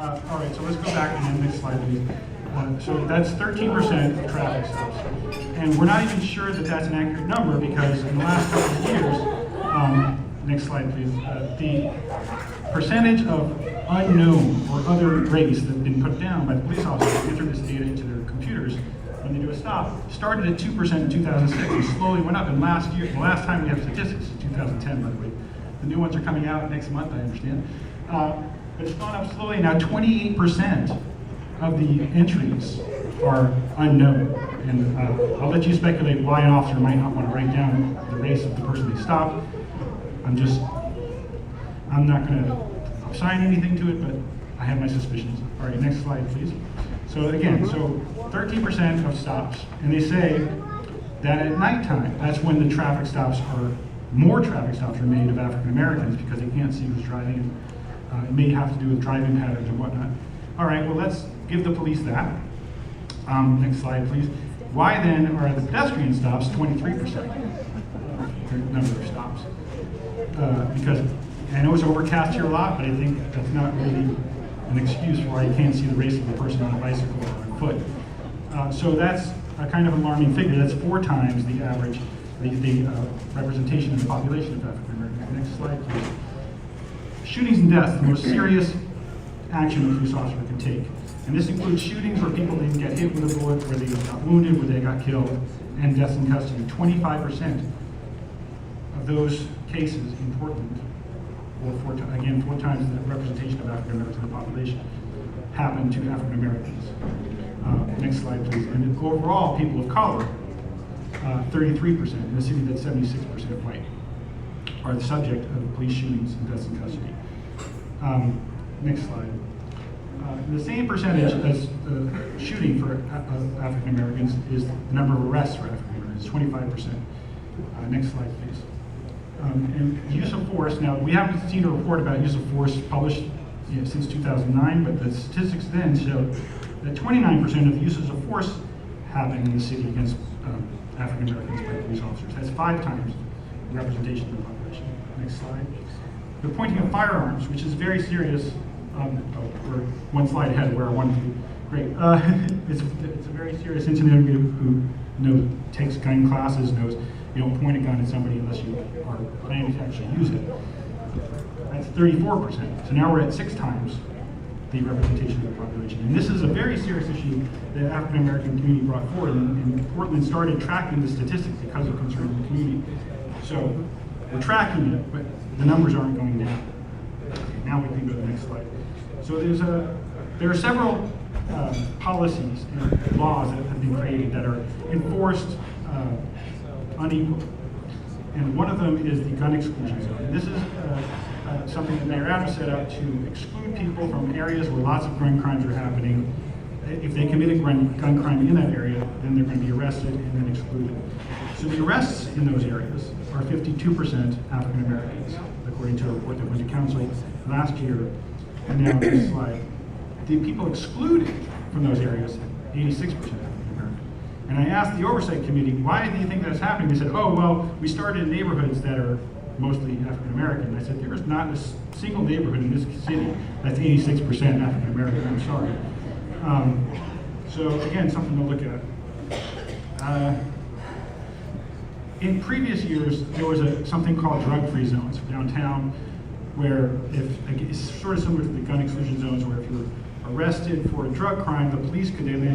All right, so let's go back and then next slide, please. So that's 13% of traffic stops. And we're not even sure that that's an accurate number because in the last couple of years, next slide, please, the percentage of unknown or other race that have been put down by the police officers to enter this data into their computers when they do a stop started at 2% in 2006 and slowly went up. And last year, the last time we have statistics is 2010, by the way. The new ones are coming out next month, I understand. But it's gone up slowly. Now 28% of the entries are unknown. And I'll let you speculate why an officer might not want to write down the race of the person they stopped. I'm not going to assign anything to it, but I have my suspicions. All right, next slide, please. So again, 13% of stops, and they say that at nighttime, that's when the traffic stops more traffic stops are made of African Americans because they can't see who's driving. It may have to do with driving patterns and whatnot. All right, well, let's give the police that. Next slide, please. Why then are the pedestrian stops 23%? The number of stops. Because I know it's overcast here a lot, but I think that's not really an excuse for why you can't see the race of the person on a bicycle or on foot. So that's a kind of alarming figure. That's 4 times the average, the representation in the population of African Americans. Next slide, please. Shootings and deaths, the most serious action a police officer can take. And this includes shootings where people didn't get hit with a bullet, where they got wounded, where they got killed, and deaths in custody. 25% of those cases in Portland, or 4 times the representation of African Americans in the population, happen to African Americans. Next slide, please. And overall, people of color, 33%, in a city that's 76% white, are the subject of police shootings and deaths in custody. Next slide. The same percentage as shooting for African Americans is the number of arrests for African Americans, 25%. Next slide, please. And use of force. Now, we haven't seen a report about use of force published since 2009, but the statistics then show that 29% of the uses of force happen in the city against African Americans by police officers. That's 5 times the representation of the population. Next slide. The pointing of firearms, which is very serious. We're one slide ahead where I wanted to be. Great. It's a very serious incident. Who takes gun classes knows you don't point a gun at somebody unless you are planning to actually use it. That's 34%. So now we're at 6 times the representation of the population. And this is a very serious issue that the African American community brought forward, and Portland started tracking the statistics because of concern in the community. So we're tracking it, but the numbers aren't going down. Okay, now we can go to the next slide. So there are several policies and laws that have been created that are enforced unequally. And one of them is the gun exclusion zone. And this is something that Mayor Adams set out to exclude people from areas where lots of gun crimes are happening. If they commit a gun crime in that area, then they're going to be arrested and then excluded. So the arrests in those areas are 52% African Americans, according to a report that went to council last year. And now this slide. The people excluded from those areas, 86% African American. And I asked the oversight committee, why do you think that's happening? They said, oh, well, we started in neighborhoods that are mostly African American. I said, there is not a single neighborhood in this city that's 86% African American. I'm sorry. So again, something to look at. In previous years, there was something called drug-free zones downtown, where it's sort of similar to the gun exclusion zones, where if you're arrested for a drug crime, the police could then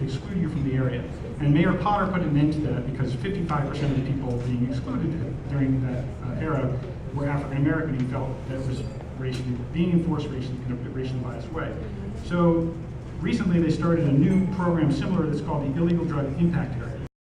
exclude you from the area. And Mayor Potter put an end to that because 55% of the people being excluded during that era were African American. He felt that was being enforced in a racially biased way. So recently they started a new program similar that's called the Illegal Drug Impact Area.